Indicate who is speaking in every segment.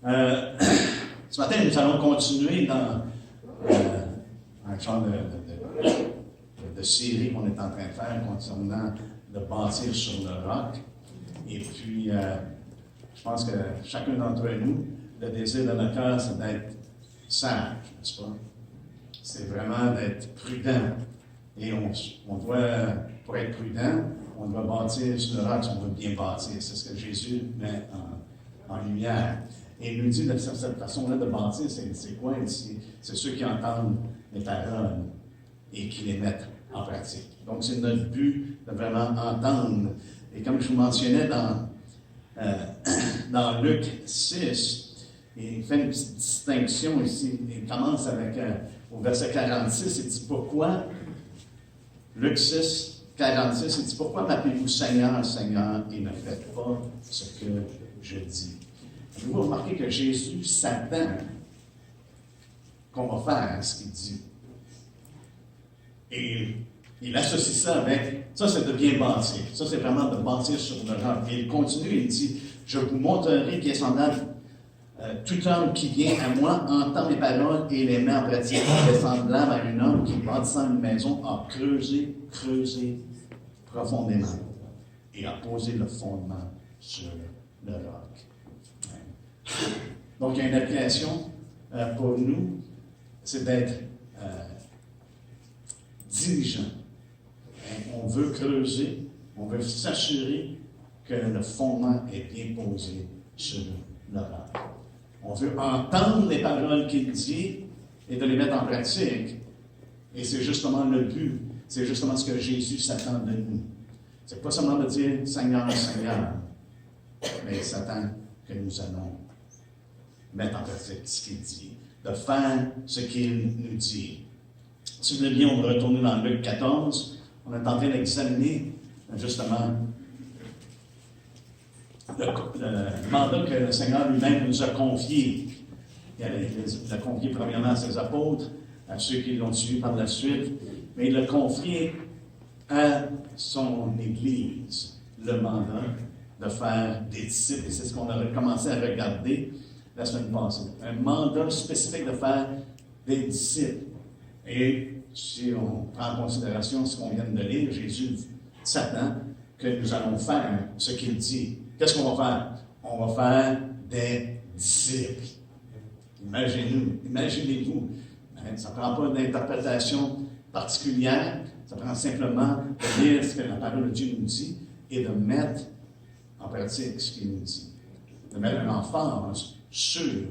Speaker 1: Ce matin, nous allons continuer dans un genre de série qu'on est en train de faire concernant de bâtir sur le roc. Et puis, je pense que chacun d'entre nous, le désir de notre cœur, c'est d'être sage, n'est-ce pas? C'est vraiment d'être prudent. Et on doit, pour être prudent, on doit bâtir sur le roc, on doit bien bâtir. C'est ce que Jésus met en lumière. Et il nous dit de cette façon-là de bâtir, c'est quoi ici? C'est ceux qui entendent les paroles et qui les mettent en pratique. Donc, c'est notre but de vraiment entendre. Et comme je vous mentionnais dans Luc 6, il fait une petite distinction ici. Il commence avec, au verset 46, il dit pourquoi, Luc 6, 46, il dit pourquoi m'appelez-vous Seigneur, Seigneur, et ne faites pas ce que je dis. Vous remarquez que Jésus s'attend qu'on va faire ce qu'il dit. Et il associe ça avec, ça c'est de bien bâtir. Ça c'est vraiment de bâtir sur le roc. Et il continue, il dit, je vous montrerai qui est semblable. Tout homme qui vient à moi entend mes paroles et les met en pratique. Il est semblable à un homme qui, bâtissant une maison, a creusé profondément et a posé le fondement sur le roc. Donc, il y a une application pour nous, c'est d'être diligent. On veut creuser, on veut s'assurer que le fondement est bien posé sur le roc. On veut entendre les paroles qu'il dit et de les mettre en pratique. Et c'est justement le but, c'est justement ce que Jésus s'attend de nous. C'est pas seulement de dire Seigneur, Seigneur, mais il s'attend que nous allons mettre en pratique ce qu'il dit, de faire ce qu'il nous dit. Si vous voulez bien, on va retourner dans Luc 14. On est en train d'examiner justement le mandat que le Seigneur lui-même nous a confié. Il a confié premièrement à ses apôtres, à ceux qui l'ont suivi par la suite, mais il l'a confié à son Église, le mandat de faire des disciples. Et c'est ce qu'on a commencé à regarder la semaine passée. Un mandat spécifique de faire des disciples. Et si on prend en considération ce qu'on vient de lire, Jésus s'attend que nous allons faire ce qu'il dit. Qu'est-ce qu'on va faire? On va faire des disciples. Imaginez-vous. Ça ne prend pas d'interprétation particulière. Ça prend simplement de lire ce que la parole de Dieu nous dit et de mettre en pratique ce qu'il nous dit. De mettre un emphase sur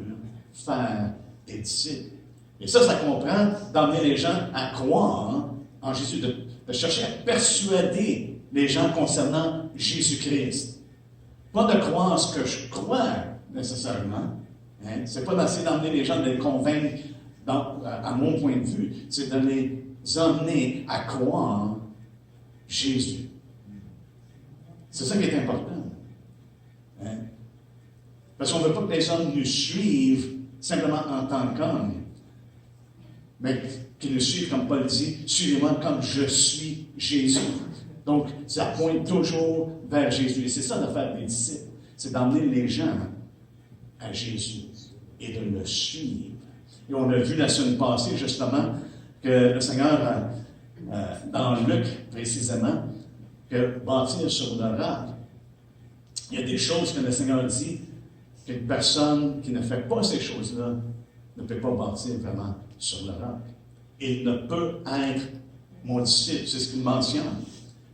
Speaker 1: faire des disciples. Et ça comprend d'emmener les gens à croire en Jésus, de chercher à persuader les gens concernant Jésus-Christ. Pas de croire ce que je crois nécessairement. C'est pas d'essayer d'emmener les gens, de les convaincre à mon point de vue. C'est de les emmener à croire Jésus. C'est ça qui est important. Parce qu'on ne veut pas que les hommes nous suivent simplement en tant qu'hommes, mais qu'ils nous suivent, comme Paul dit, suivez-moi comme je suis Jésus. Donc, ça pointe toujours vers Jésus. Et c'est ça de faire des disciples. C'est d'emmener les gens à Jésus et de le suivre. Et on a vu la semaine passée, justement, que le Seigneur, dans Luc précisément, que bâtir sur le roc, il y a des choses que le Seigneur dit qu'une personne qui ne fait pas ces choses-là ne peut pas bâtir vraiment sur le roc. Il ne peut être mon disciple, c'est ce qu'il mentionne.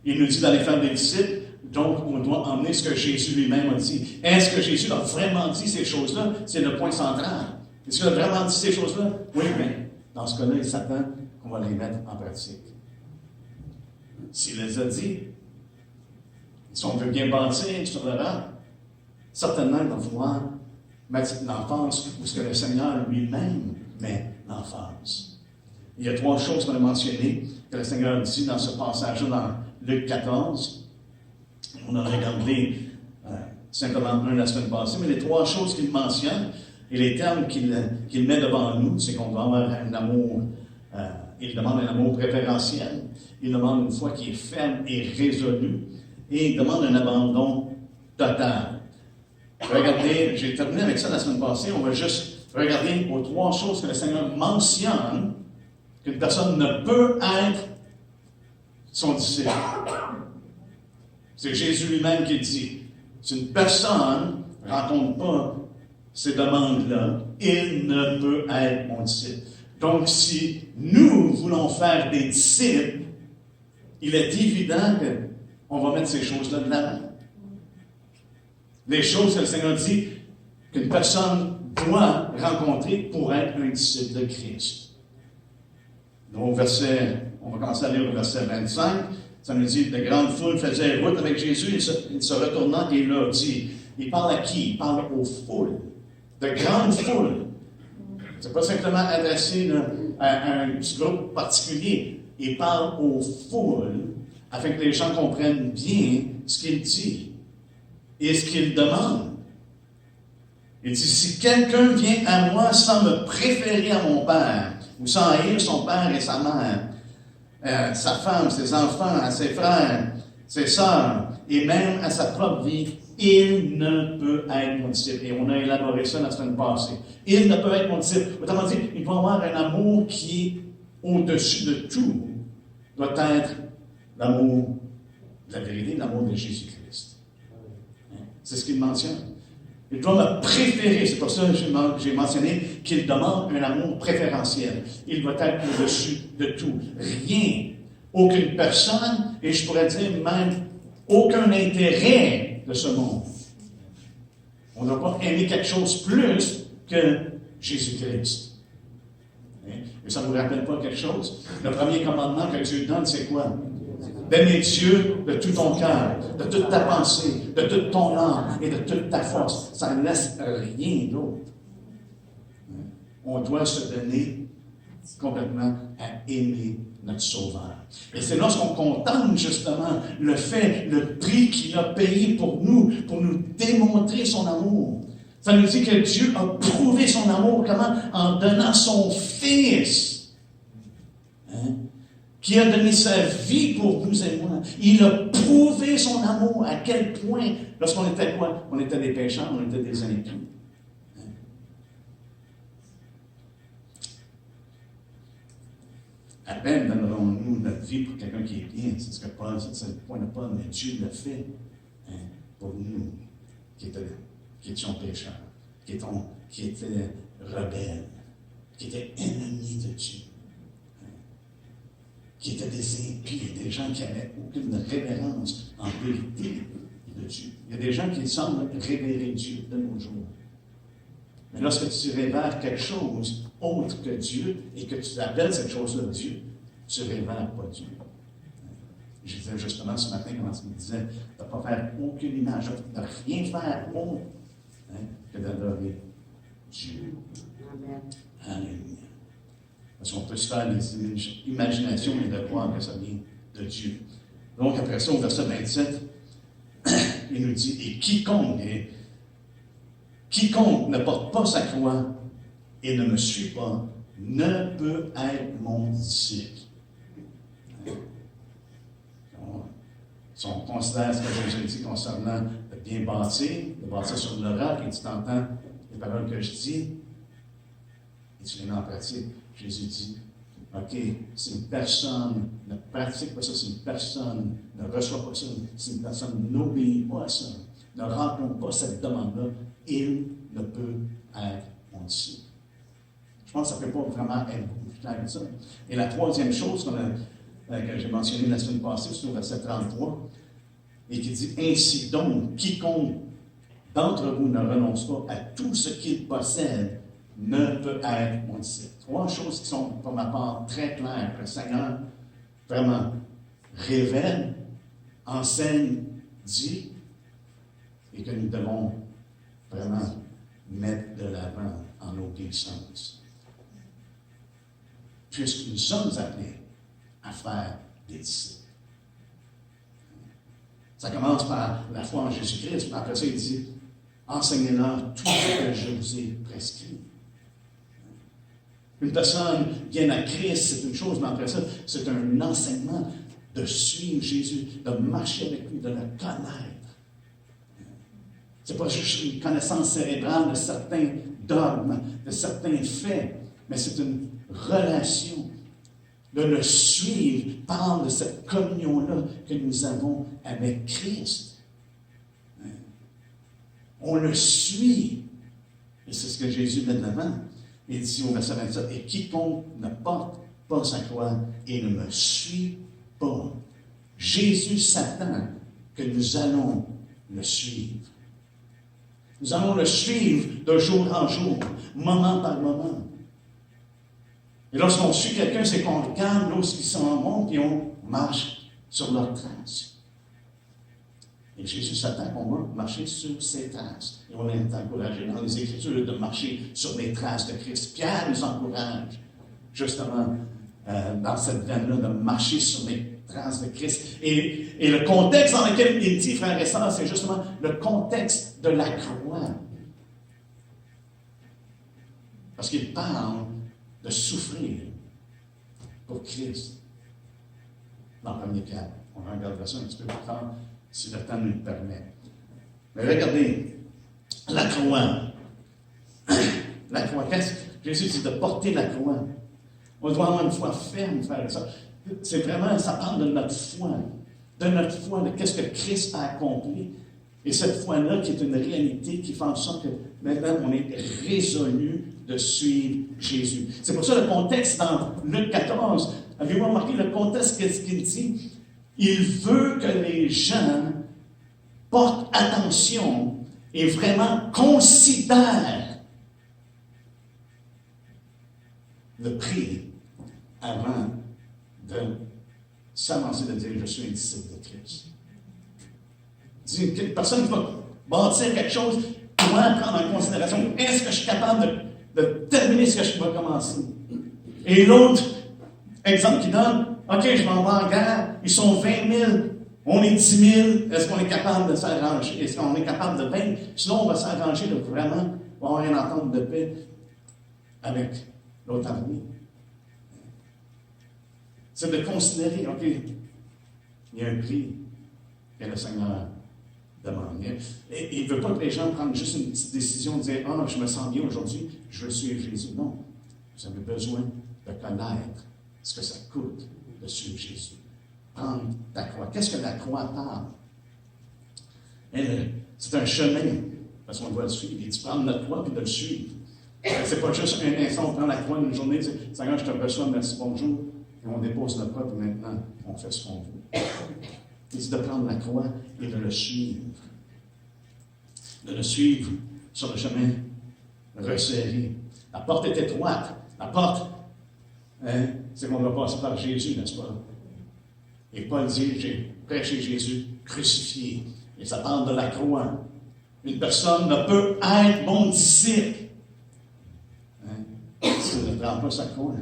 Speaker 1: Il nous dit d'aller faire des disciples, donc on doit emmener ce que Jésus lui-même a dit. Est-ce que Jésus a vraiment dit ces choses-là? C'est le point central. Est-ce qu'il a vraiment dit ces choses-là? Oui, mais dans ce cas-là, il s'attend qu'on va les mettre en pratique. S'il les a dit, si on veut bien bâtir sur le roc, certainement il va falloir mettre l'emphase où ce que le Seigneur lui-même met l'emphase. Il y a 3 choses qu'on a mentionnées que le Seigneur dit dans ce passage-là dans Luc 14. On en a regardé simplement un la semaine passée, mais les 3 choses qu'il mentionne et les termes qu'il met devant nous, c'est qu'on doit avoir un amour, il demande un amour préférentiel, il demande une foi qui est ferme et résolue, et il demande un abandon total. Regardez, j'ai terminé avec ça la semaine passée, on va juste regarder aux 3 choses que le Seigneur mentionne qu'une personne ne peut être son disciple. C'est Jésus lui-même qui dit, si une personne ne rencontre pas ces demandes-là, il ne peut être mon disciple. Donc, si nous voulons faire des disciples, il est évident qu'on va mettre ces choses-là de l'avant. Les choses que le Seigneur dit qu'une personne doit rencontrer pour être un disciple de Christ. Donc, on va commencer à lire le verset 25. Ça nous dit, de grandes foules faisaient route avec Jésus, il se retournant et leur dit, il parle à qui? Il parle aux foules. De grandes foules. Ce n'est pas simplement adressé à un petit groupe particulier. Il parle aux foules afin que les gens comprennent bien ce qu'il dit et ce qu'il demande. Il dit, si quelqu'un vient à moi sans me préférer à mon Père, ou sans haïr son père et sa mère, sa femme, ses enfants, à ses frères, ses sœurs, et même à sa propre vie, il ne peut être mon disciple. Et on a élaboré ça la semaine passée. Il ne peut être mon disciple. Autrement dit, il doit avoir un amour qui est au-dessus de tout. Doit être l'amour de la vérité, l'amour de Jésus-Christ. C'est ce qu'il mentionne. Il doit me préférer. C'est pour ça que j'ai mentionné qu'il demande un amour préférentiel. Il doit être au-dessus de tout. Rien, aucune personne, et je pourrais dire même aucun intérêt de ce monde. On ne doit pas aimer quelque chose plus que Jésus-Christ. Mais ça ne vous rappelle pas quelque chose? Le premier commandement que Dieu donne, c'est quoi? D'aimer Dieu de tout ton cœur, de toute ta pensée, de toute ton âme et de toute ta force. Ça ne laisse rien d'autre. On doit se donner complètement à aimer notre Sauveur. Et c'est lorsqu'on contemple justement le fait, le prix qu'il a payé pour nous démontrer son amour. Ça nous dit que Dieu a prouvé son amour comment? En donnant son Fils. Qui a donné sa vie pour vous et moi. Il a prouvé son amour. À quel point, lorsqu'on était quoi? On était des pécheurs, on était des impies. À peine donnerons-nous notre vie pour quelqu'un qui est bien. C'est ce que Paul, c'est le point de Paul, mais Dieu l'a fait pour nous, qui étions pécheurs, qui étaient rebelles, qui étaient ennemis de Dieu. Qui étaient des impies, des gens qui n'avaient aucune révérence en vérité de Dieu. Il y a des gens qui semblent révérer Dieu de nos jours. Mais lorsque tu révères quelque chose autre que Dieu et que tu appelles cette chose-là Dieu, tu ne révères pas Dieu. Je disais justement ce matin, quand tu me disais de ne pas faire aucune image, de ne rien faire autre que d'adorer Dieu. Alléluia. Parce qu'on peut se faire des imaginations et de croire que ça vient de Dieu. Donc, après ça, au verset 27, il nous dit, et quiconque ne porte pas sa croix et ne me suit pas, ne peut être mon disciple. Si on considère ce que j'ai dit concernant le bien bâti, de bâtir sur le roc, et tu t'entends les paroles que je dis, et tu les mets en pratique, Jésus dit, OK, si une personne ne pratique pas ça, si une personne ne reçoit pas ça, si une personne n'obéit pas à ça, ne rencontre pas cette demande-là, il ne peut être mon disciple. Je pense que ça ne peut pas vraiment être beaucoup plus clair que ça. Et la troisième chose que j'ai mentionnée la semaine passée, c'est au verset 33, et qui dit, ainsi donc, quiconque d'entre vous ne renonce pas à tout ce qu'il possède, ne peut être mon disciple. 3 choses qui sont, pour ma part, très claires, que le Seigneur vraiment révèle, enseigne, dit, et que nous devons vraiment mettre de l'avant en obéissance. Puisque nous sommes appelés à faire des disciples. Ça commence par la foi en Jésus-Christ, mais après ça, il dit, enseignez-leur tout ce que je vous ai prescrit. Une personne vient à Christ, c'est une chose, mais après ça, c'est un enseignement de suivre Jésus, de marcher avec lui, de le connaître. Ce n'est pas juste une connaissance cérébrale de certains dogmes, de certains faits, mais c'est une relation. De le suivre parle de cette communion-là que nous avons avec Christ. On le suit. Et c'est ce que Jésus met de l'avant. Il dit au verset 27, « Et quiconque ne porte pas sa croix et ne me suit pas. » Jésus s'attend que nous allons le suivre. Nous allons le suivre de jour en jour, moment par moment. Et lorsqu'on suit quelqu'un, c'est qu'on regarde lorsqu'ils s'en vont et on marche sur leurs traces. Et Jésus s'attend qu'on va marcher sur ses traces. Et on est encouragé dans les Écritures de marcher sur les traces de Christ. Pierre nous encourage, justement, dans cette veine-là, de marcher sur les traces de Christ. Et le contexte dans lequel il dit, frères et sœurs, c'est justement le contexte de la croix. Parce qu'il parle de souffrir pour Christ. Dans 1 Pierre. On regardera ça un petit peu plus tard, si le temps nous le permet. Mais regardez, la croix. La croix, qu'est-ce que Jésus dit de porter la croix? On doit avoir une foi ferme, faire ça. C'est vraiment, ça parle de notre foi. De notre foi, de qu'est-ce que Christ a accompli. Et cette foi-là, qui est une réalité, qui fait en sorte que maintenant, on est résolu de suivre Jésus. C'est pour ça le contexte dans Luc 14. Avez-vous remarqué le contexte, qu'est-ce qu'il dit? Il veut que les gens portent attention et vraiment considèrent le prix avant de s'avancer, de dire « Je suis un disciple de Christ ». Une personne qui va bâtir quelque chose doit prendre en considération, est-ce que je suis capable de terminer ce que je vais commencer? Et l'autre exemple qu'il donne, OK, je m'en vais en guerre, ils sont 20 000, on est 10 000, est-ce qu'on est capable de s'arranger? Est-ce qu'on est capable de vaincre? Sinon, on va s'arranger de vraiment avoir une entente de paix avec l'autre armée. C'est de considérer, OK, il y a un prix que le Seigneur demande. Et il ne veut pas que les gens prennent juste une petite décision de dire « Ah, je me sens bien aujourd'hui, je veux suivre Jésus. » Non. Vous avez besoin de connaître ce que ça coûte de suivre Jésus. Prendre ta croix. Qu'est-ce que la croix parle? C'est un chemin, parce qu'on doit le suivre. Il dit prendre notre croix et de le suivre. C'est pas juste un instant, on prend la croix une journée, dit « Seigneur, je te reçois, merci, bonjour. » Et on dépose notre croix, et maintenant, on fait ce qu'on veut. Il dit de prendre la croix et de le suivre. De le suivre sur le chemin resserré. La porte est étroite. La porte, c'est qu'on doit passer par Jésus, n'est-ce pas? Et Paul dit, j'ai prêché Jésus crucifié. Et ça parle de la croix. Une personne ne peut être mon disciple s'il ne prend pas sa croix.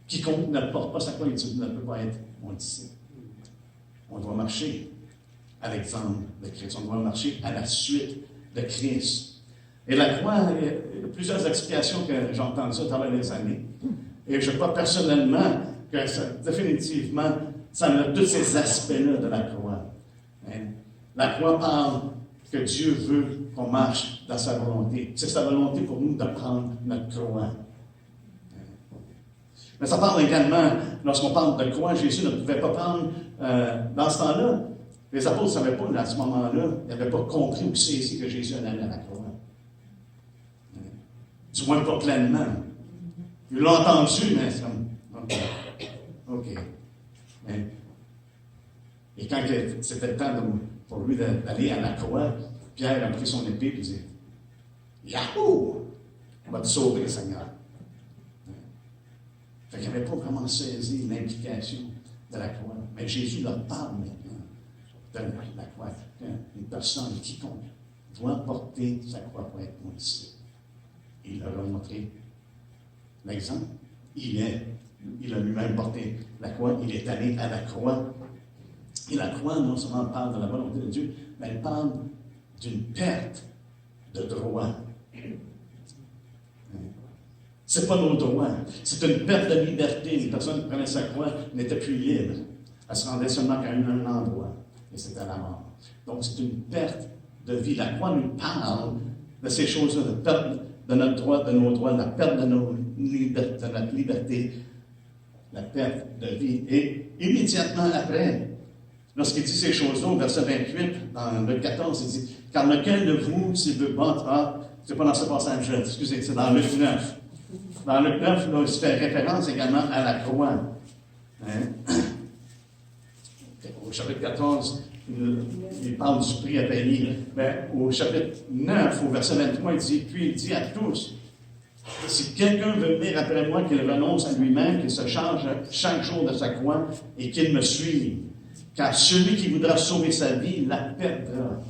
Speaker 1: Quiconque ne porte pas sa croix, il ne peut pas être mon disciple. On doit marcher à l'exemple de Christ. On doit marcher à la suite de Christ. Et la croix, il y a plusieurs explications que j'ai entendues à travers les années. Et je crois personnellement que ça, définitivement, ça a tous ces aspects-là de la croix. La croix parle que Dieu veut qu'on marche dans sa volonté. C'est sa volonté pour nous de prendre notre croix. Mais ça parle également, lorsqu'on parle de croix, Jésus ne pouvait pas prendre, dans ce temps-là, les apôtres ne savaient pas, à ce moment-là, ils n'avaient pas compris ou saisi que Jésus allait à la croix. Du moins pas pleinement. Ils l'ont entendu, mais c'est comme, OK. Et quand c'était le temps pour lui d'aller à la croix, Pierre a pris son épée et dit, Yahoo! On va te sauver, Seigneur. Fait qu'il n'avait pas vraiment saisi l'implication de la croix. Mais Jésus leur parle maintenant de la croix. Une personne, quiconque, doit porter sa croix pour être mon disciple. Il leur a montré l'exemple. Il a lui-même porté la croix. Il est allé à la croix. Et la croix, non seulement parle de la volonté de Dieu, mais elle parle d'une perte de droit. Ce n'est pas nos droits. C'est une perte de liberté. Une personne qui prenait sa croix n'était plus libre. Elle se rendait seulement qu'à un endroit. Et c'était la mort. Donc, c'est une perte de vie. La croix nous parle de ces choses-là, de perte de notre droit, de nos droits, la perte de notre liberté, la perte de vie. Et immédiatement après, lorsqu'il dit ces choses-là, au verset 28, dans le 14, il dit « Car lequel de vous, s'il veut battre, c'est pas dans ce passage, excusez, c'est dans Luc 9. Dans Luc 9, là, il se fait référence également à la croix. Hein? Au chapitre 14, il parle du prix à payer. Mais au chapitre 9, au verset 23, il dit « Puis il dit à tous, si quelqu'un veut venir après moi, qu'il renonce à lui-même, qu'il se charge chaque jour de sa croix et qu'il me suive. Car celui qui voudra sauver sa vie la perdra.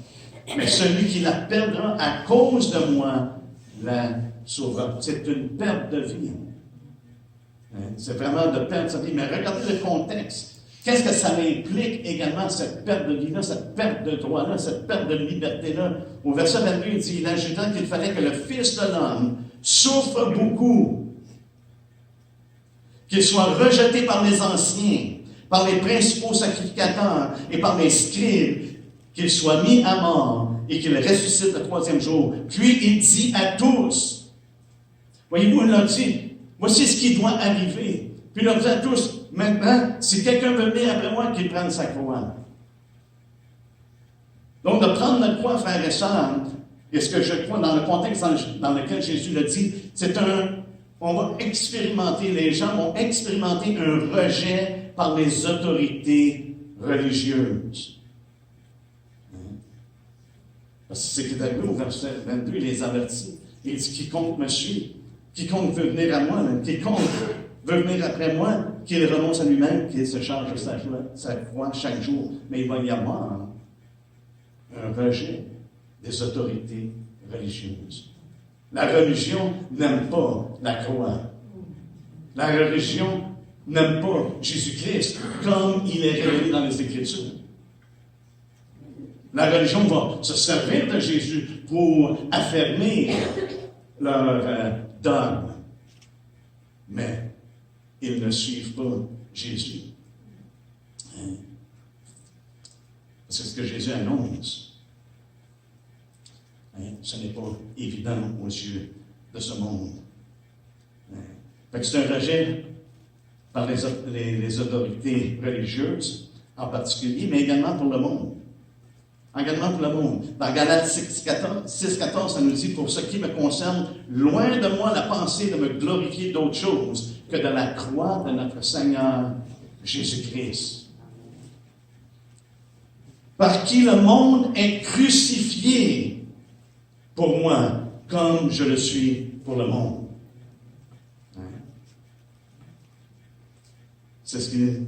Speaker 1: Mais celui qui la perdra à cause de moi la sauvera. » C'est une perte de vie. C'est vraiment de perdre sa vie. Mais regardez le contexte. Qu'est-ce que ça implique également, cette perte de vie-là, cette perte de droit-là, cette perte de liberté-là? Au verset 22, il dit, il ajouta qu'il fallait que le Fils de l'homme souffre beaucoup, qu'il soit rejeté par les anciens, par les principaux sacrificateurs et par les scribes, qu'il soit mis à mort et qu'il ressuscite le troisième jour. Puis il dit à tous, voyez-vous, il leur dit, voici ce qui doit arriver. Puis il leur dit à tous, maintenant, si quelqu'un veut venir après moi, qu'il prenne sa croix. Donc, de prendre notre croix, frères et sœurs, et ce que je crois dans le contexte dans lequel Jésus l'a dit, on va expérimenter, les gens vont expérimenter un rejet par les autorités religieuses. Parce que c'est ce qui est arrivé au verset 22, il les avertit. Il dit, quiconque me suit, quiconque veut venir à moi, quiconque veut venir après moi, qu'il renonce à lui-même, qu'il se charge de sa croix chaque jour. Mais il va y avoir un rejet des autorités religieuses. La religion n'aime pas la croix. La religion n'aime pas Jésus-Christ comme il est révélé dans les Écritures. La religion va se servir de Jésus pour affermir leur dogme. Mais ils ne suivent pas Jésus. C'est ce que Jésus annonce. Ce n'est pas évident aux yeux de ce monde. Fait que c'est un rejet par les autorités religieuses en particulier, mais également pour le monde. Également pour le monde. Dans Galates 6,14, ça nous dit, pour ce qui me concerne, loin de moi la pensée de me glorifier d'autre chose que de la croix de notre Seigneur Jésus-Christ. Par qui le monde est crucifié pour moi, comme je le suis pour le monde. C'est ce qui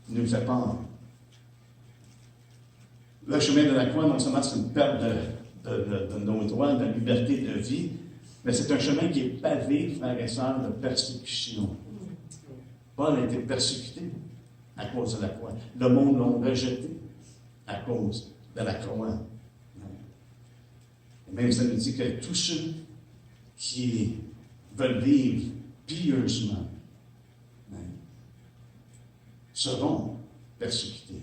Speaker 1: nous fait peur. Le chemin de la croix, non seulement c'est une perte de nos droits, de liberté de vie, mais c'est un chemin qui est pavé, frères et sœurs, de persécution. Paul a été persécuté à cause de la croix. Le monde l'a rejeté à cause de la croix. Et même ça nous dit que tous ceux qui veulent vivre pieusement seront persécutés.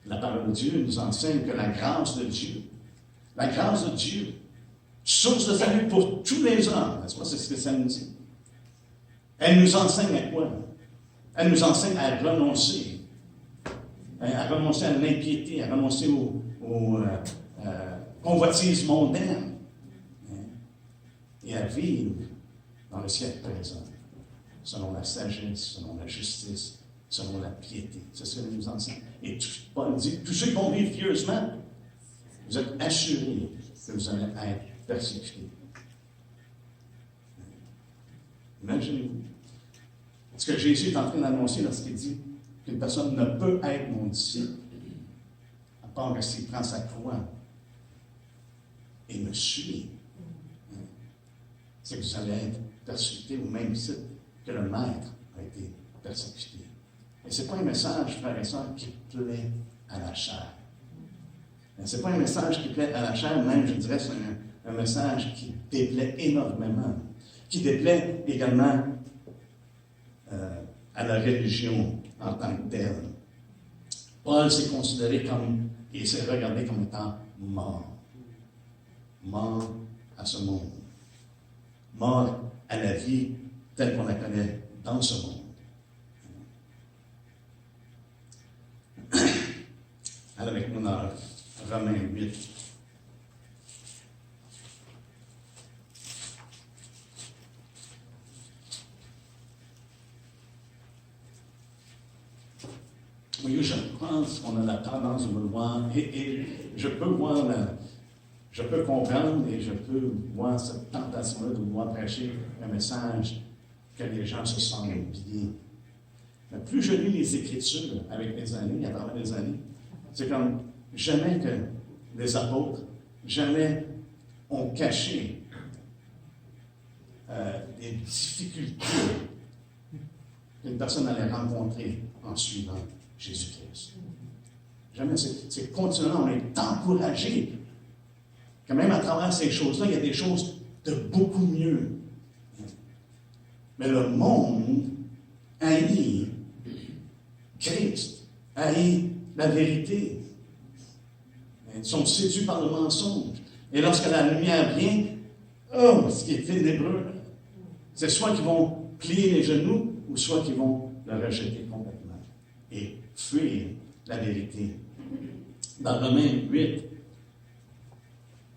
Speaker 1: La parole de Dieu nous enseigne que la grâce de Dieu, source de salut pour tous les hommes, n'est-ce pas, c'est ce que ça nous dit. Elle nous enseigne à quoi? Elle nous enseigne à renoncer à l'impiété, à renoncer aux convoitises mondaines, et à vivre dans le siècle présent, selon la sagesse, selon la justice, selon la piété. C'est ce que nous enseigne. Et Paul dit, tous ceux qui vont vivre pieusement, vous êtes assurés que vous allez être persécutés. Imaginez-vous. Ce que Jésus est en train d'annoncer lorsqu'il dit qu'une personne ne peut être mon disciple, à part que s'il prend sa croix et me suit, c'est que vous allez être persécutés au même titre que le Maître a été persécuté. Et ce n'est pas un message, frères et sœurs, qui plaît à la chair. Ce n'est pas un message qui plaît à la chair, même, je dirais, c'est un message qui déplaît énormément, qui déplaît également à la religion en tant que telle. Paul s'est considéré comme et c'est regardé comme étant mort. Mort à ce monde. Mort à la vie telle qu'on la connaît dans ce monde. Allez avec nous dans Romains 8. Oui, je pense qu'on a la tendance de vouloir, et je peux voir, je peux comprendre et je peux voir cette tentation-là de vouloir prêcher un message que les gens se sentent bien. Mais plus je lis les Écritures avec les années, à travers les années, c'est comme jamais que les apôtres, jamais ont caché des difficultés qu'une personne allait rencontrer en suivant Jésus-Christ. Jamais, c'est continuellement, on est encouragé. Quand même, à travers ces choses-là, il y a des choses de beaucoup mieux. Mais le monde haït Christ, haït la vérité. Ils sont séduits par le mensonge. Et lorsque la lumière vient, ce qui est ténébreux, c'est soit qu'ils vont plier les genoux, ou soit qu'ils vont le rejeter complètement et fuir la vérité. Dans Romains 8,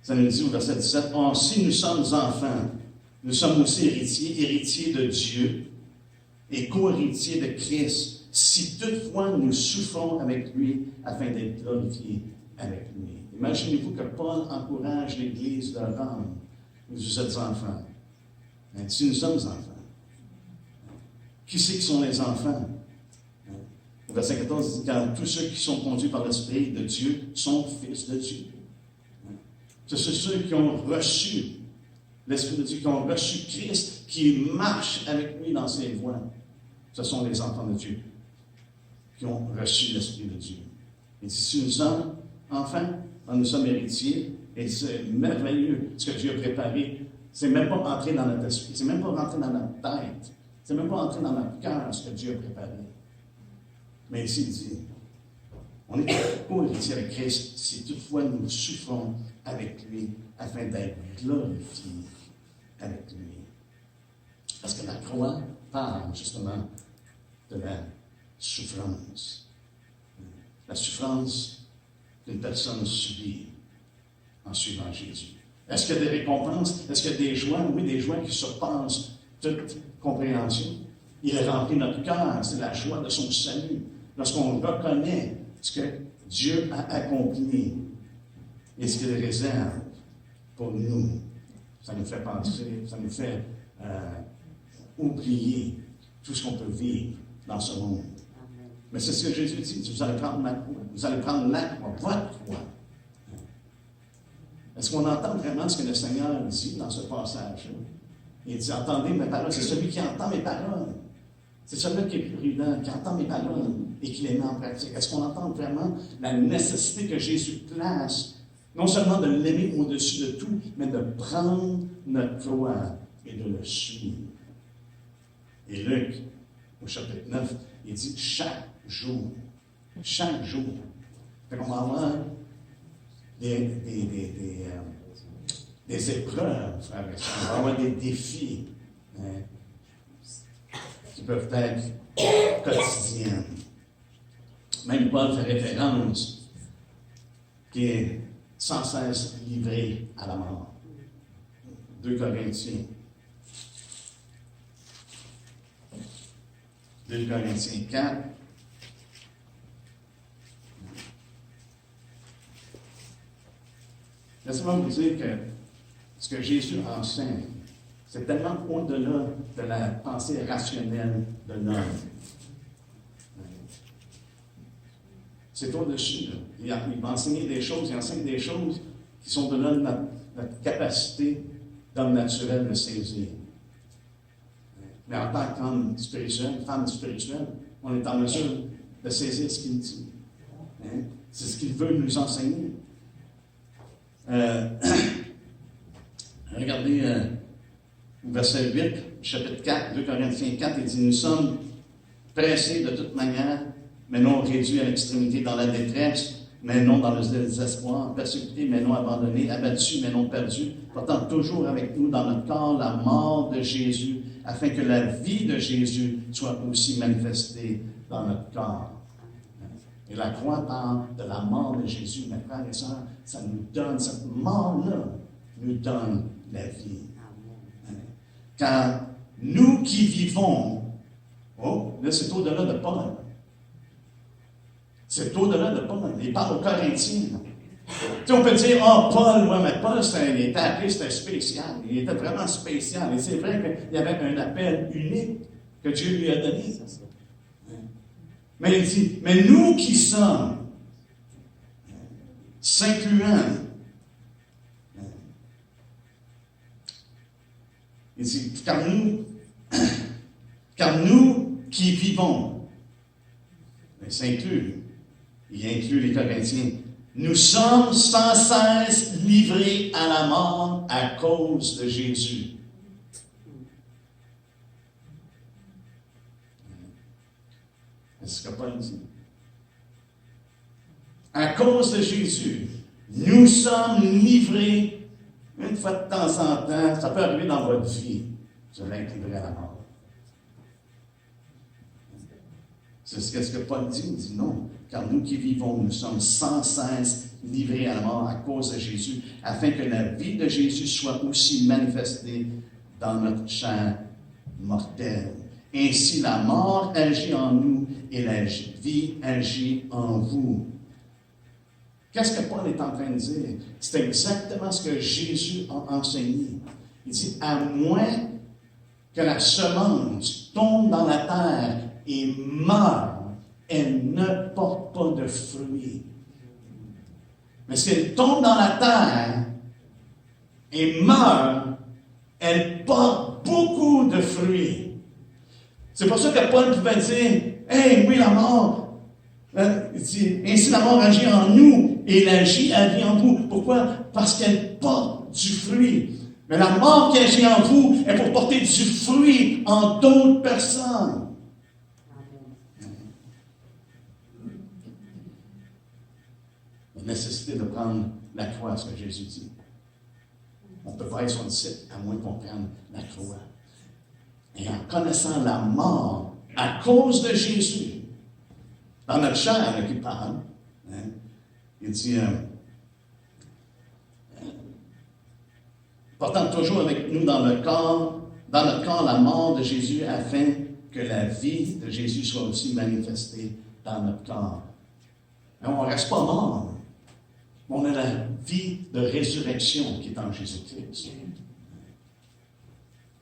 Speaker 1: ça nous dit au verset 17, « Or, si nous sommes enfants, nous sommes aussi héritiers de Dieu et co-héritiers de Christ, si toutefois nous souffrons avec lui afin d'être glorifiés avec lui. » Imaginez-vous que Paul encourage l'Église de Rome. Vous êtes enfants. Mais si nous sommes enfants, qui c'est qui sont les enfants? Au verset 14, il dit, « Car tous ceux qui sont conduits par l'Esprit de Dieu sont fils de Dieu. » C'est ceux qui ont reçu l'Esprit de Dieu, qui ont reçu Christ, qui marchent avec lui dans ses voies. Ce sont les enfants de Dieu qui ont reçu l'Esprit de Dieu. Il dit, si nous sommes enfants, nous sommes héritiers, et c'est merveilleux ce que Dieu a préparé. C'est même pas entré dans notre esprit, c'est même pas rentré dans notre tête, c'est même pas entré dans notre cœur ce que Dieu a préparé. Mais ici, il dit, on est co-héritiers avec Christ si toutefois nous souffrons avec lui afin d'être glorifiés avec lui. Parce que la croix parle justement de la souffrance. La souffrance qu'une personne subit en suivant Jésus. Est-ce qu'il y a des récompenses? Est-ce qu'il y a des joies? Oui, des joies qui surpassent toute compréhension. Il remplit notre cœur, c'est la joie de son salut. Lorsqu'on reconnaît ce que Dieu a accompli et ce qu'il réserve pour nous, ça nous fait penser, ça nous fait oublier tout ce qu'on peut vivre dans ce monde. Mais c'est ce que Jésus dit, vous allez prendre ma croix, vous allez prendre la croix, votre croix. Est-ce qu'on entend vraiment ce que le Seigneur dit dans ce passage-là? Il dit, entendez mes paroles, c'est celui qui entend mes paroles. C'est celui qui est prudent, qui entend mes paroles et qui les met en pratique. Est-ce qu'on entend vraiment la nécessité que Jésus place, non seulement de l'aimer au-dessus de tout, mais de prendre notre croix et de le suivre? Et Luc, au chapitre 9, il dit chaque jour. Chaque jour. Fait qu'on va avoir des épreuves, frères et sœurs. On va avoir des défis qui peuvent être quotidiens. Même Paul fait référence qui est sans cesse livré à la mort. 2 Corinthiens. 2 Corinthiens 4. Laissez-moi vous dire que ce que Jésus enseigne, c'est tellement au-delà de la pensée rationnelle de l'homme. C'est au-dessus. Il va enseigner des choses, il enseigne des choses qui sont au-delà de notre capacité d'homme naturel de saisir. Mais en tant qu'homme spirituel, femme spirituelle, on est en mesure de saisir ce qu'il dit. C'est ce qu'il veut nous enseigner. Regardez verset 8, chapitre 4, 2 Corinthiens 4, il dit, nous sommes pressés de toute manière, mais non réduits à l'extrémité dans la détresse, mais non dans le désespoir, persécutés, mais non abandonnés, abattus, mais non perdus, portant toujours avec nous dans notre corps la mort de Jésus, afin que la vie de Jésus soit aussi manifestée dans notre corps. Et la croix parle de la mort de Jésus, mes frères et sœurs, ça nous donne, cette mort-là nous donne la vie. Car nous qui vivons, là c'est au-delà de Paul. C'est au-delà de Paul. Il parle aux Corinthiens. On peut dire, Paul, ouais, mais Paul, il était appelé, c'était spécial. Il était vraiment spécial. Et c'est vrai qu'il y avait un appel unique que Dieu lui a donné. Mais il dit, mais nous qui sommes, s'incluant, il dit, car nous qui vivons, il s'inclut, il inclut les Corinthiens, nous sommes sans cesse livrés à la mort à cause de Jésus. C'est ce que Paul dit. À cause de Jésus, nous sommes livrés, une fois de temps en temps, ça peut arriver dans votre vie, vous allez être livré à la mort. C'est ce que Paul dit. Il dit non, car nous qui vivons, nous sommes sans cesse livrés à la mort à cause de Jésus, afin que la vie de Jésus soit aussi manifestée dans notre chair mortelle. Ainsi, la mort agit en nous et la vie agit en vous. Qu'est-ce que Paul est en train de dire? C'est exactement ce que Jésus a enseigné. Il dit, à moins que la semence tombe dans la terre et meure, elle ne porte pas de fruits. Mais si elle tombe dans la terre et meurt, elle porte beaucoup de fruits. C'est pour ça que Paul pouvait dire, « Hey, oui, la mort, il dit, ainsi la mort agit en nous, et elle agit en vous. » Pourquoi? Parce qu'elle porte du fruit. Mais la mort qui agit en vous est pour porter du fruit en d'autres personnes. La nécessité de prendre la croix, ce que Jésus dit. On ne peut pas être son disciple à moins qu'on prenne la croix. Et en connaissant la mort à cause de Jésus, dans notre chair qui parle, il dit, portant toujours avec nous dans notre corps la mort de Jésus, afin que la vie de Jésus soit aussi manifestée dans notre corps. Et on ne reste pas mort. On a la vie de résurrection qui est en Jésus-Christ.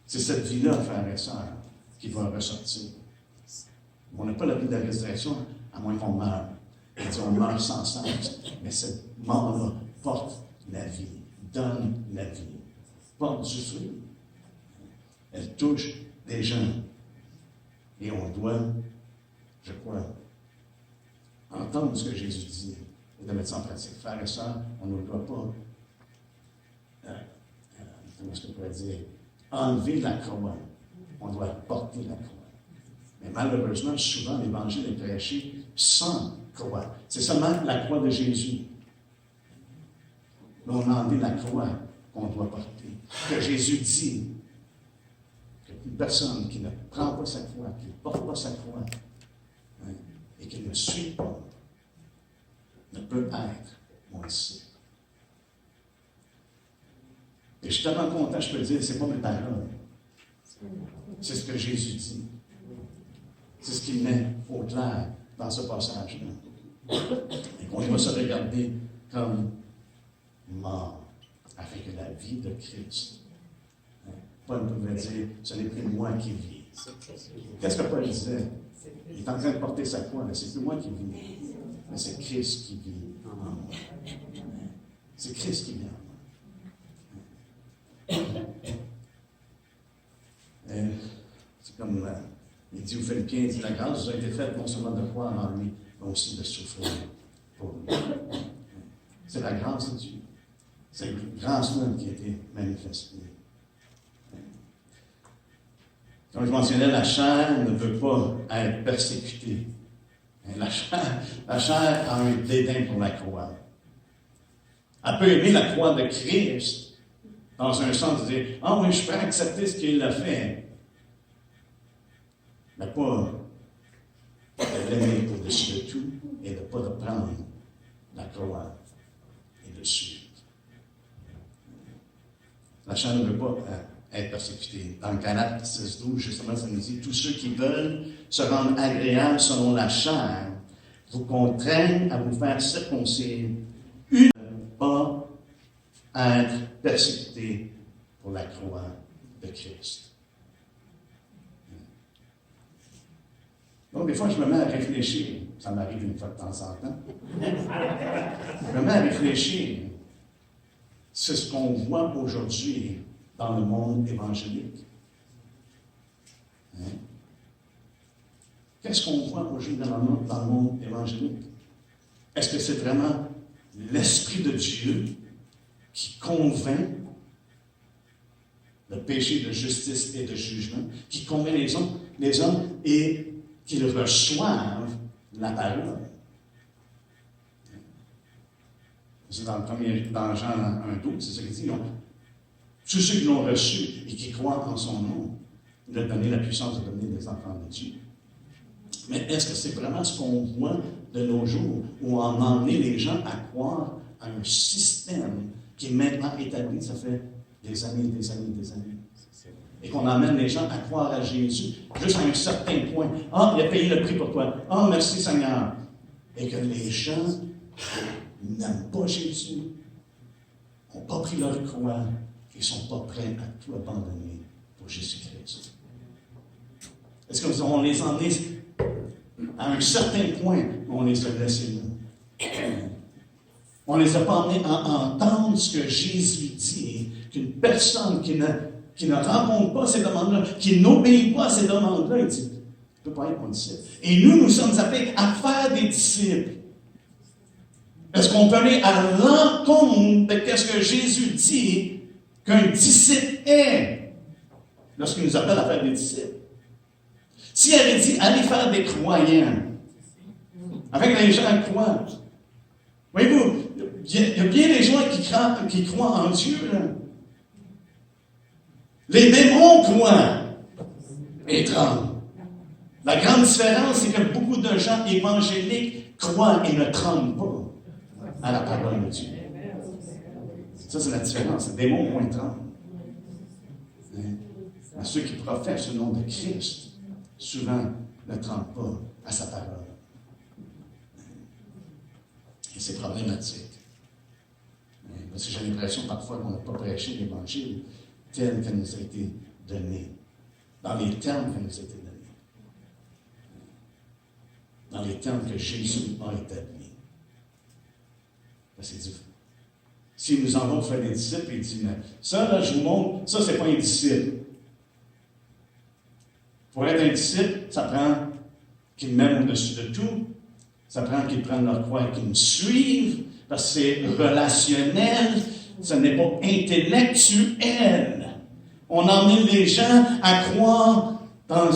Speaker 1: C'est cette vie-là, frères et sœurs, qui va ressortir. On n'a pas la vie de la résurrection, à moins qu'on meure. Et on meurt sans cesse. Mais cette mort-là porte la vie, donne la vie, porte du fruit. Elle touche des gens. Et on doit, je crois, entendre ce que Jésus dit et de mettre ça en pratique. Frères et sœurs, on ne doit pas, comment est-ce que je pourrais dire, enlever la croix. On doit porter la croix. Mais malheureusement, souvent, l'Évangile est prêché sans croix. C'est seulement la croix de Jésus. Mais on a enlevé la croix qu'on doit porter. Que Jésus dit qu'une personne qui ne prend pas sa croix, qui ne porte pas sa croix, et qui ne me suit pas, ne peut être mon disciple. Et je suis tellement content, je peux le dire, ce n'est pas mes paroles. C'est ce que Jésus dit. C'est ce qu'il met au clair dans ce passage-là. Et qu'on doit se regarder comme mort, afin que la vie de Christ, Paul pouvait dire, ce n'est plus moi qui vis. Qu'est-ce que Paul disait? Il est en train de porter sa croix, mais c'est plus moi qui vis, mais c'est Christ qui vit en moi. C'est Christ qui vit en moi. C'est comme il dit aux Philippiens, il dit, la grâce vous a été faite non seulement de croire en lui, mais aussi de souffrir pour lui. C'est la grâce de Dieu. C'est la grâce-là qui a été manifestée. Comme je mentionnais, la chair ne veut pas être persécutée. La chair a un dédain pour la croix. Elle peut aimer la croix de Christ, dans un sens de dire, « Ah oui, je peux accepter ce qu'il a fait. » Mais pas de l'aimer au-dessus de tout et de ne pas de prendre la croix et de suivre. La chair ne veut pas être persécutée. Dans Galates 16-12, justement, ça nous dit, « Tous ceux qui veulent se rendre agréables selon la chair vous contraignent à vous faire circoncire, une pas à être persécuté pour la croix de Christ. » Donc, des fois, je me mets à réfléchir. Ça m'arrive une fois de temps en temps. Je me mets à réfléchir. C'est ce qu'on voit aujourd'hui dans le monde évangélique. Hein? Qu'est-ce qu'on voit aujourd'hui dans le monde évangélique? Est-ce que c'est vraiment l'Esprit de Dieu qui convainc le péché de justice et de jugement, qui convainc les hommes et qu'ils reçoivent la parole? C'est dans Jean 1,12, c'est ce qu'il dit. Tous ceux qui l'ont reçu et qui croient en son nom, il a donné la puissance de devenir des enfants de Dieu. Mais est-ce que c'est vraiment ce qu'on voit de nos jours, où on a emmené les gens à croire à un système qui est maintenant établi, ça fait des années, et qu'on emmène les gens à croire à Jésus, juste à un certain point. Ah, il a payé le prix pour toi. Ah, merci Seigneur. Et que les gens n'aiment pas Jésus, n'ont pas pris leur croix, et ne sont pas prêts à tout abandonner pour Jésus-Christ. Est-ce qu'on les a emmenés à un certain point, on les a laissés là? On ne les a pas emmenés à entendre ce que Jésus dit, qu'une personne qui ne rencontre pas ces demandes-là, qui n'obéit pas à ces demandes-là, il dit, ne peut pas être mon disciple. Et nous sommes appelés à faire des disciples. Est-ce qu'on peut aller à l'encontre de ce que Jésus dit qu'un disciple est lorsqu'il nous appelle à faire des disciples? S'il avait dit, allez faire des croyants, avec les gens croient. Voyez-vous, il y a bien des gens qui croient en Dieu. Là. Les démons croient et tremblent. La grande différence, c'est que beaucoup de gens évangéliques croient et ne tremblent pas à la parole de Dieu. Ça, c'est la différence. Les démons vont et tremblent. Mais ceux qui professent le nom de Christ, souvent ne tremblent pas à sa parole. Et c'est problématique. Parce que j'ai l'impression parfois qu'on n'a pas prêché l'Évangile tel qu'il nous a été donné, dans les termes qu'il nous a été donné, dans les termes que Jésus a établis. C'est différent. Si nous en allons faire des disciples, il dit, ça, là, je vous montre, ça, c'est pas un disciple. Pour être un disciple, ça prend qu'ils m'aiment au-dessus de tout. Ça prend qu'ils prennent leur croix et qu'ils me suivent, parce que c'est relationnel, ce n'est pas intellectuel. On emmène les gens à croire dans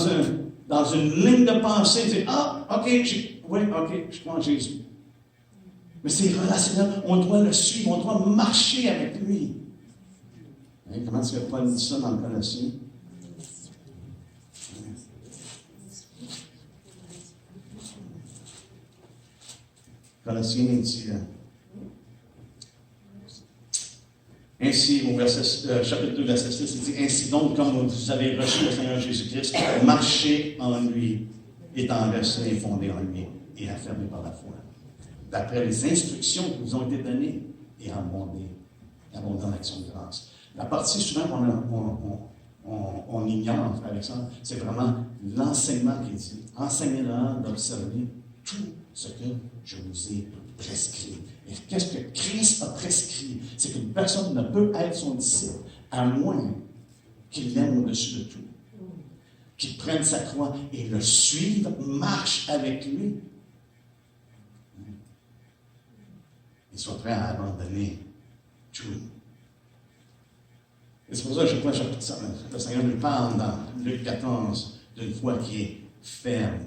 Speaker 1: une ligne de pensée. C'est, je crois en Jésus. Mais c'est relationnel, on doit le suivre, on doit marcher avec lui. Hein, comment est-ce que Paul dit ça dans le Colossiens? Colossiens dit, ainsi, au chapitre 2, verset 6, il dit, ainsi donc, comme vous avez reçu le Seigneur Jésus-Christ, marchez en lui, étant resté et fondé en lui, et affermé par la foi, d'après les instructions qui vous ont été données, et abondant l'action de grâce. La partie souvent on ignore, frère Alexandre, c'est vraiment l'enseignement qui dit, enseignez-leur d'observer tout ce que je vous ai prescrit. Et qu'est-ce que Christ a prescrit? C'est qu'une personne ne peut être son disciple à moins qu'il l'aime au-dessus de tout. Qu'il prenne sa croix et le suive, marche avec lui. Il soit prêt à abandonner tout. Et c'est pour ça que je crois que le Seigneur nous parle dans Luc 14 d'une foi qui est ferme.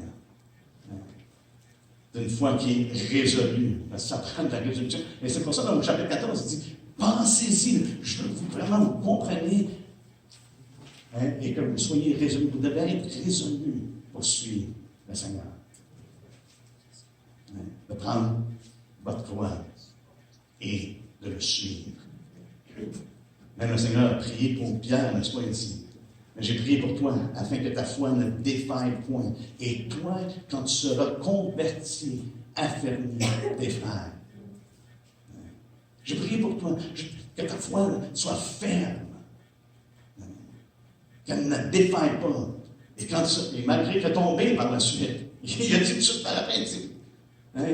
Speaker 1: d'une foi qui est résolue. Parce que ça prend de la résolution. Et c'est pour ça, dans le chapitre 14, il dit, pensez-y, je veux que vous vraiment vous compreniez, hein, et que vous soyez résolus. Vous devez être résolus pour suivre le Seigneur. Hein, de prendre votre croix et de le suivre. Même le Seigneur a prié pour Pierre, n'est-ce pas, ici? J'ai prié pour toi, afin que ta foi ne défaille point. Et toi, quand tu seras converti, affermis tes frères. J'ai prié pour toi, que ta foi soit ferme. Qu'elle ne défaille pas. Et malgré qu'il est tombé par la suite, il a dit tout de suite par la fin,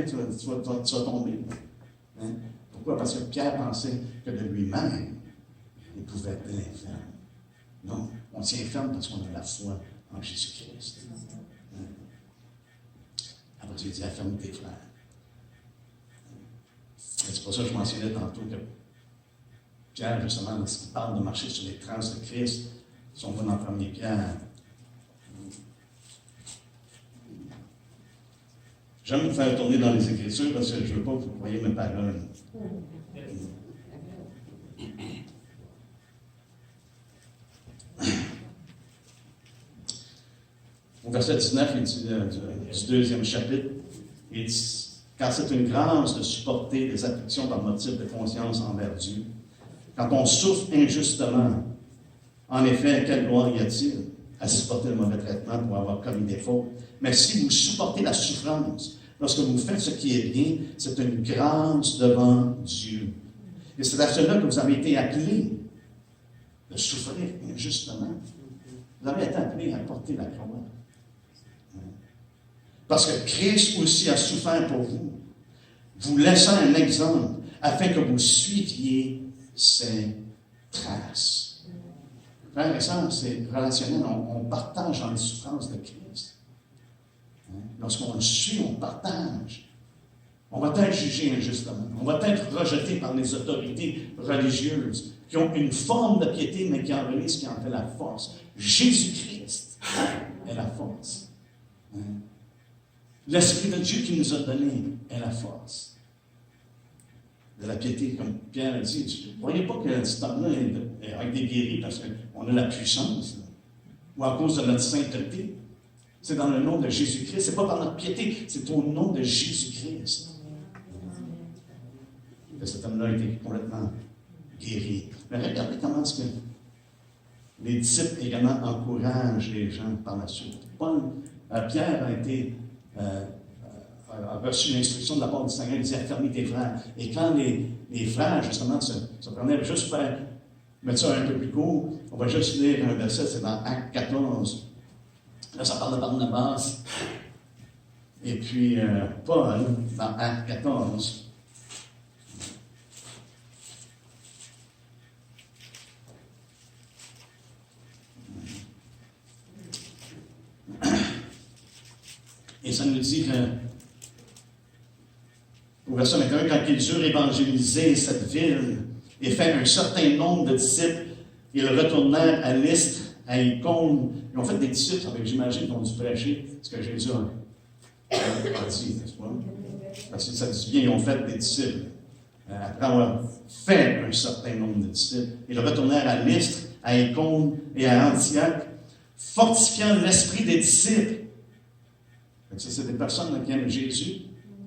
Speaker 1: tu vas tomber. Hein? Pourquoi? Parce que Pierre pensait que de lui-même, il pouvait être infirme. Non, on tient ferme parce qu'on a la foi en Jésus-Christ. Hein? Après, il dit, afferme tes frères. C'est pour ça que je mentionnais tantôt que Pierre, justement, lorsqu'il parle de marcher sur les traces de Christ, si on va dans 1 Pierre, j'aime me faire tourner dans les Écritures parce que je ne veux pas que vous croyiez mes paroles. Au verset 19 du deuxième chapitre, il dit, car c'est une grâce de supporter des afflictions par motif de conscience envers Dieu. Quand on souffre injustement, en effet, quelle gloire y a-t-il à supporter le mauvais traitement pour avoir commis des fautes? Mais si vous supportez la souffrance, lorsque vous faites ce qui est bien, c'est une grâce devant Dieu. Et c'est à cela que vous avez été appelés, de souffrir injustement. Vous avez été appelés à porter la croix. Parce que Christ aussi a souffert pour vous, vous laissant un exemple, afin que vous suiviez ses traces. Frères et sœurs, c'est relationnel, on partage dans les souffrances de Christ. Lorsqu'on le suit, on partage. On va être jugé injustement. On va être rejeté par les autorités religieuses qui ont une forme de piété, mais qui en réalisent ce qui en fait la force. Jésus-Christ est la force. L'Esprit de Dieu qui nous a donné est la force. De la piété, comme Pierre a dit. Vous ne voyez pas que cet homme-là a été guéri parce qu'on a la puissance, là, ou à cause de notre sainteté. C'est dans le nom de Jésus-Christ. Ce n'est pas par notre piété, c'est au nom de Jésus-Christ. Que cet homme-là a été complètement guéri. Mais regardez comment est-ce que les disciples également encouragent les gens par la suite. Pierre a reçu l'instruction de la part du Seigneur, il disait, affermis tes frères. Et quand les frères, justement, se prenaient juste faire, mettre ça un peu plus court, on va juste lire un verset, c'est dans Actes 14. Là, ça parle de Barnabas. Et puis, Paul, dans Actes 14. Et ça nous dit que, au verset 21, quand ils eurent évangélisé cette ville et fait un certain nombre de disciples, ils retournèrent à Lystre, à Icône. Ils ont fait des disciples, j'imagine, qui ont dû prêcher ce que Jésus a dit, n'est-ce pas? Parce que ça dit bien, ils ont fait des disciples. Après avoir fait un certain nombre de disciples, ils retournèrent à Lystre, à Icône et à Antioche, fortifiant l'esprit des disciples. C'est des personnes qui aiment Jésus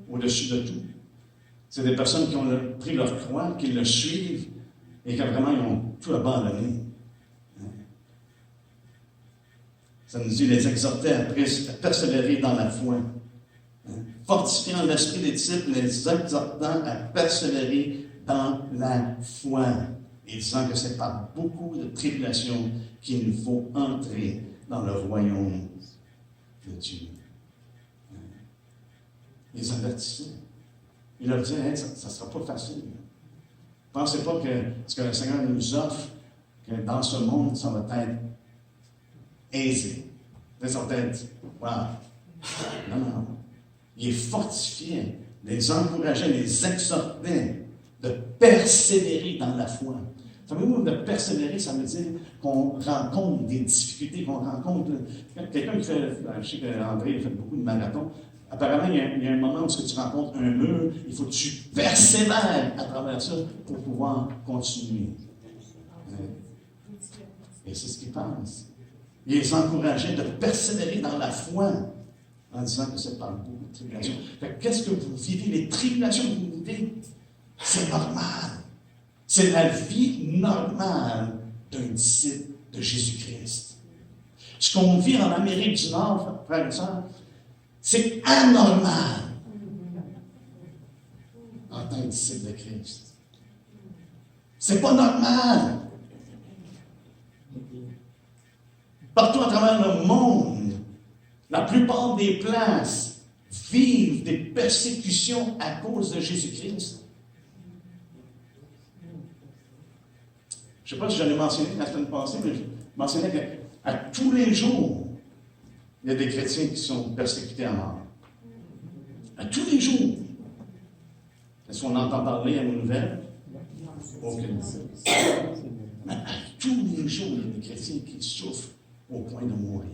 Speaker 1: au-dessus de tout. C'est des personnes qui ont pris leur croix, qui le suivent et qui vraiment ils ont tout abandonné. Ça nous dit, les exhorter à persévérer dans la foi. Fortifiant l'esprit des disciples, les exhortant à persévérer dans la foi. Et disant que c'est par beaucoup de tribulations qu'il nous faut entrer dans le royaume de Dieu. Ils les avertissaient. Ils leur disaient, hey, ça ne sera pas facile. Pensez pas que ce que le Seigneur nous offre, que dans ce monde, ça va être aisé. Ça va être, wow. Non. Il est fortifié, les encourageait, les exhortait de persévérer dans la foi. Savez-vous, de persévérer, ça veut dire qu'on rencontre des difficultés, qu'on rencontre quelqu'un qui fait, je sais qu'André fait beaucoup de marathons, Apparemment, il y a un moment où tu rencontres un mur, il faut que tu persévères à travers ça pour pouvoir continuer. Et c'est ce qu'ils pensent. Il les encourageait de persévérer dans la foi en disant que c'est par beaucoup de tribulations. Qu'est-ce que vous vivez? Les tribulations que vous vivez, c'est normal. C'est la vie normale d'un disciple de Jésus-Christ. Ce qu'on vit en Amérique du Nord, frères et sœurs, c'est anormal en tant que disciple de Christ. C'est pas normal. Partout à travers le monde, la plupart des places vivent des persécutions à cause de Jésus-Christ. Je ne sais pas si je l'ai mentionné la semaine passée, mais je mentionnais qu'à tous les jours, il y a des chrétiens qui sont persécutés à mort. À tous les jours. Est-ce qu'on entend parler à nos nouvelles? Aucune. Mais à tous les jours, il y a des chrétiens qui souffrent au point de mourir.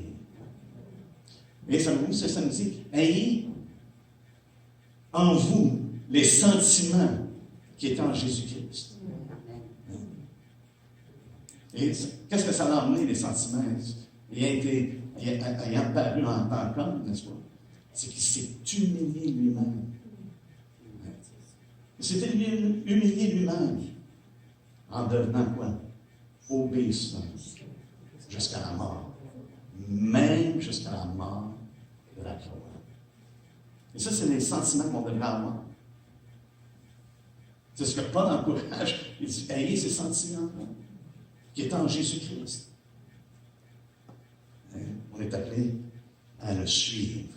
Speaker 1: Et ça nous dit, ayez en vous les sentiments qui étaient en Jésus-Christ. Et qu'est-ce que ça a amené, les sentiments? Ayant paru en tant qu'homme, n'est-ce pas? C'est qu'il s'est humilié lui-même. Il s'est humilié lui-même en devenant quoi? Obéissant jusqu'à la mort. Même jusqu'à la mort de la croix. Et ça, c'est les sentiments qu'on devrait avoir. C'est ce que Paul encourage. Il dit, ayez ces sentiments qui est en Jésus-Christ. On est appelé à le suivre.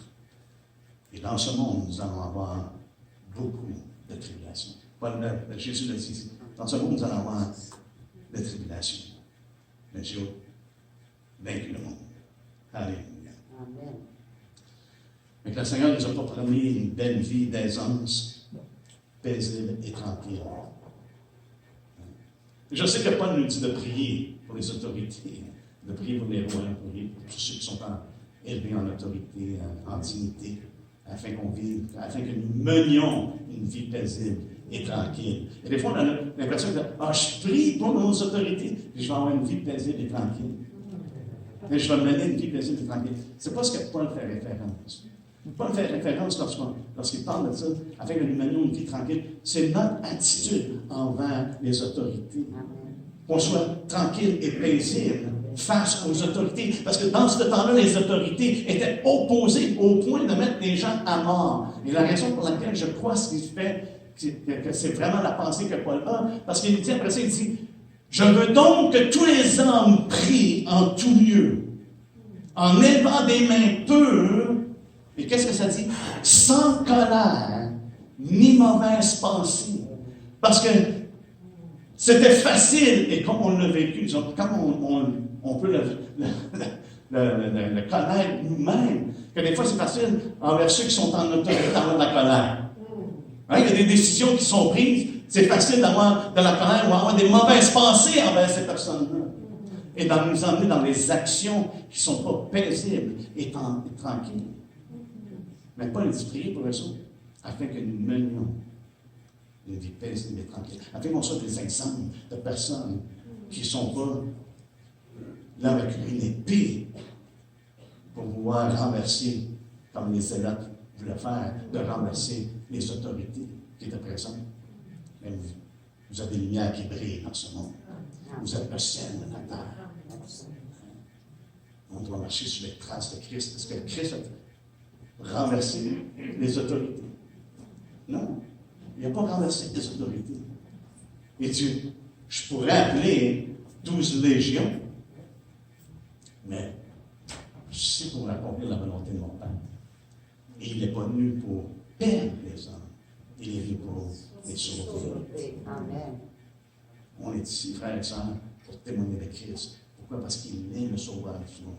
Speaker 1: Et dans ce monde, nous allons avoir beaucoup de tribulations. Jésus l'a dit. Dans ce monde, nous allons avoir des tribulations. Mais Dieu vaincu le monde. Alléluia. Amen. Mais que le Seigneur ne nous a pas promis une belle vie d'aisance, paisible et tranquille. Je sais que Paul nous dit de prier pour les autorités, de prier pour les rois, pour tous ceux qui sont élevés en autorité, en dignité, afin que nous menions une vie paisible et tranquille. Et des fois, on a l'impression que je prie pour nos autorités, et je vais avoir une vie paisible et tranquille. Et je vais mener une vie paisible et tranquille. Ce n'est pas ce que Paul fait référence. Paul fait référence lorsqu'il parle de ça, afin que nous menions une vie tranquille. C'est notre attitude envers les autorités. Qu'on soit tranquille et paisible face aux autorités. Parce que dans ce temps-là, les autorités étaient opposées au point de mettre des gens à mort. Et la raison pour laquelle je crois ce qu'il fait, que c'est vraiment la pensée que Paul a, parce qu'il dit après ça, il dit, je veux donc que tous les hommes prient en tout lieu, en élevant des mains pures. Et qu'est-ce que ça dit? Sans colère, ni mauvaise pensée. Parce que c'était facile, et comme on l'a vécu, comme on peut le connaître nous-mêmes, que des fois c'est facile envers ceux qui sont en autorité d'avoir de la colère. Hein, il y a des décisions qui sont prises, c'est facile d'avoir de la colère ou d'avoir des mauvaises pensées envers ces personnes-là. Et de nous emmener dans des actions qui ne sont pas paisibles et tranquilles. Mais Paul dit prier pour eux autres, afin que nous menions une vie paisible et tranquille. Afin qu'on soit des exemples de personnes qui ne sont pas là avec une épée pour pouvoir renverser, comme les zélotes voulaient faire, de renverser les autorités qui étaient présentes. Mais vous avez des lumières qui brillent dans ce monde. Vous êtes le ciel de la terre. On doit marcher sur les traces de Christ. Est-ce que Christ a renversé les autorités? Non. Il n'a pas renversé les autorités. Et je pourrais appeler 12 légions, mais je sais pour accomplir la volonté de mon Père. Et il n'est pas venu pour perdre les hommes. Il est venu pour les sauver. Amen. On est ici, frères et sœurs, pour témoigner de Christ. Pourquoi? Parce qu'il est le sauveur du monde.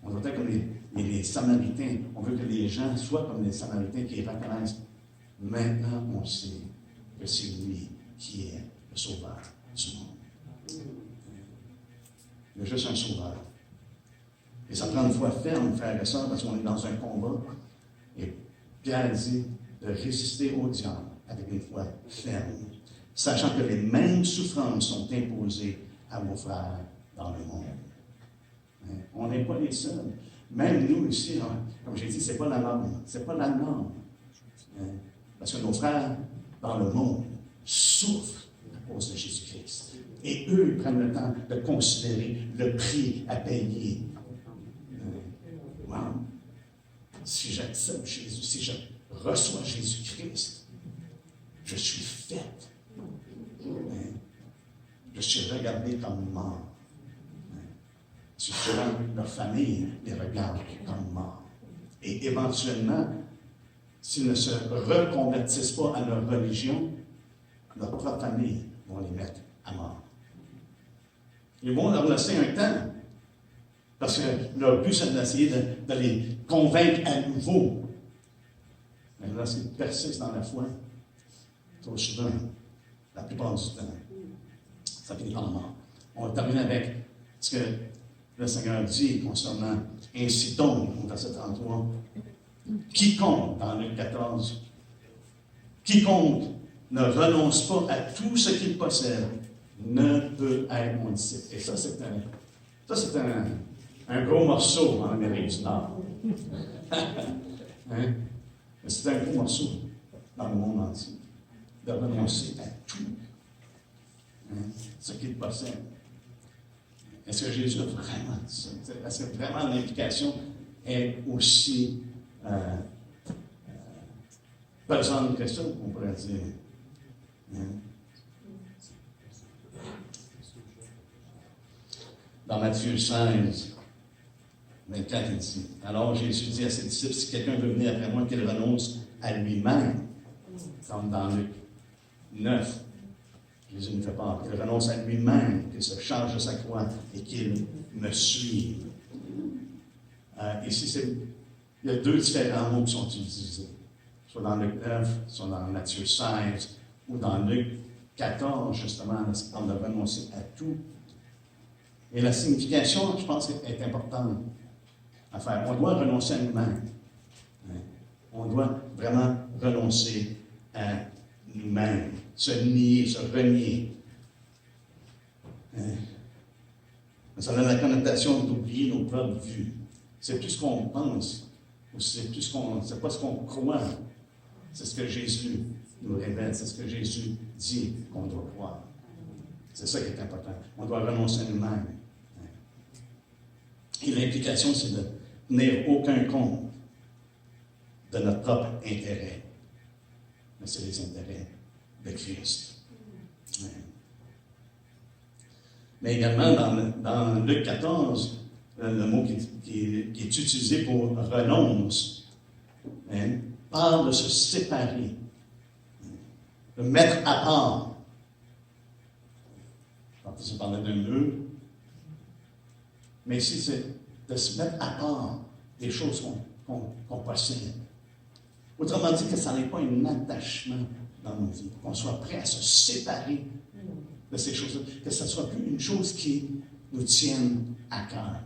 Speaker 1: On doit être comme les Samaritains. On veut que les gens soient comme les Samaritains qui reconnaissent. Maintenant, on sait que c'est lui qui est le sauveur du monde. Il y a juste un sauveur. Et ça prend une foi ferme, frères et sœurs, parce qu'on est dans un combat. Et Pierre dit de résister au diable avec une foi ferme, sachant que les mêmes souffrances sont imposées à vos frères dans le monde. On n'est pas les seuls. Même nous ici, comme j'ai dit, ce n'est pas la norme. Ce n'est pas la norme. Parce que nos frères dans le monde souffrent à cause de Jésus-Christ. Et eux, ils prennent le temps de considérer le prix à payer. Wow. Si j'accepte Jésus, si je reçois Jésus-Christ, je suis fait. Je suis regardé comme mort. Souvent, leur famille les regarde comme morts. Et éventuellement, s'ils ne se reconvertissent pas à leur religion, leur propre famille vont les mettre à mort. Ils vont leur laisser un temps, parce que leur but, c'est d'essayer de les convaincre à nouveau. Mais lorsqu'ils persistent dans la foi, trop souvent, la plupart du temps, ça finit par mort. On va terminer avec ce que le Seigneur dit concernant ainsi donc, au verset 33, quiconque, dans Luc 14, quiconque ne renonce pas à tout ce qu'il possède ne peut être mon disciple. Et ça, c'est un gros morceau en Amérique du Nord. Hein? C'est un gros morceau dans le monde entier, de renoncer à tout ce qu'il possède. Est-ce que Jésus a vraiment dit ça? Est-ce que vraiment l'implication est aussi pesante que ça, on pourrait dire? Dans Matthieu 16, 24, il dit, alors Jésus dit à ses disciples, si quelqu'un veut venir après moi, qu'il renonce à lui-même, comme dans Luc 9. Jésus ne fait pas, qu'il renonce à lui-même, qu'il se charge de sa croix et qu'il me suive. Ici, il y a deux différents mots qui sont utilisés, soit dans Luc 9, soit dans Matthieu 16, ou dans Luc 14, justement, lorsqu'il parle de renoncer à tout. Et la signification, je pense, est importante à faire. On doit renoncer à nous-mêmes. On doit vraiment renoncer à nous-mêmes, se nier, se renier. Ça a la connotation d'oublier nos propres vues. C'est plus ce qu'on pense, ou c'est pas ce qu'on croit. C'est ce que Jésus nous révèle, c'est ce que Jésus dit qu'on doit croire. C'est ça qui est important. On doit renoncer à nous-mêmes. Et l'implication, c'est de tenir aucun compte de notre propre intérêt. Mais c'est les intérêts de Christ. Mais également, dans Luc 14, le mot qui est utilisé pour renonce, parle de se séparer, de mettre à part. Ça parlait d'un mur. Mais ici, c'est de se mettre à part des choses qu'on possède. Autrement dit, que ça n'est pas un attachement dans nos vies, qu'on soit prêt à se séparer de ces choses-là, que ce ne soit plus une chose qui nous tienne à cœur.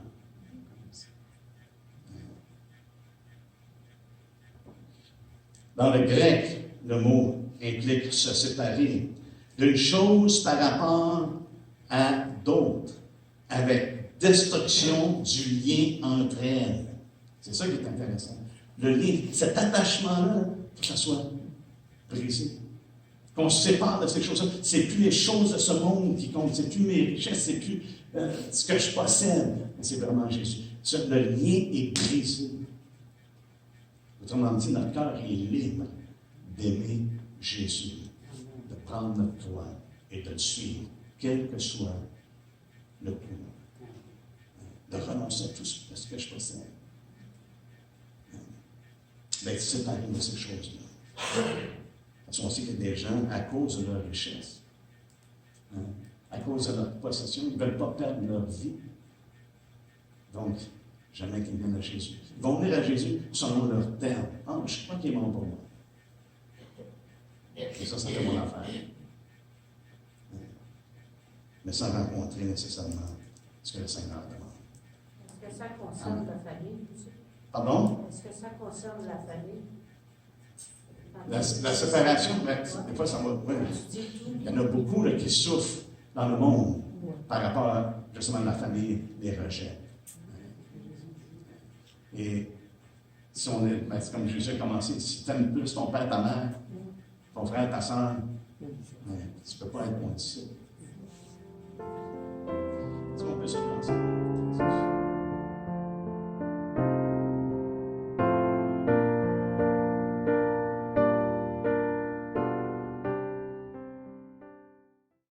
Speaker 1: Dans le grec, le mot implique se séparer d'une chose par rapport à d'autres, avec destruction du lien entre elles. C'est ça qui est intéressant. Le lien, cet attachement-là, que ça soit brisé. Qu'on se sépare de ces choses-là. C'est plus les choses de ce monde qui comptent. C'est plus mes richesses, c'est plus ce que je possède. Mais c'est vraiment Jésus. Le lien est brisé. Autrement dit, notre cœur est libre d'aimer Jésus, de prendre notre croix et de le suivre, quel que soit le coût. De renoncer à tout ce que je possède. D'être séparé de ces choses-là. Parce qu'on sait qu'il y a des gens, à cause de leur richesse, à cause de leur possession, ils ne veulent pas perdre leur vie. Donc, jamais qu'ils viennent à Jésus. Ils vont venir à Jésus selon leur terme. Ah, je ne sais pas qui est bon pour moi. Et ça fait mon affaire. Mais sans rencontrer nécessairement ce que le Seigneur demande.
Speaker 2: Est-ce que ça concerne ta famille aussi?
Speaker 1: Pardon?
Speaker 2: Est-ce que ça concerne la famille?
Speaker 1: La séparation, des fois, ça va. Ouais. Il y en a beaucoup là, qui souffrent dans le monde par rapport à justement la famille, les rejets. Et si on est, c'est comme Jésus a commencé, si tu aimes plus ton père, ta mère, ton frère, ta soeur, tu ne peux pas être mon disciple.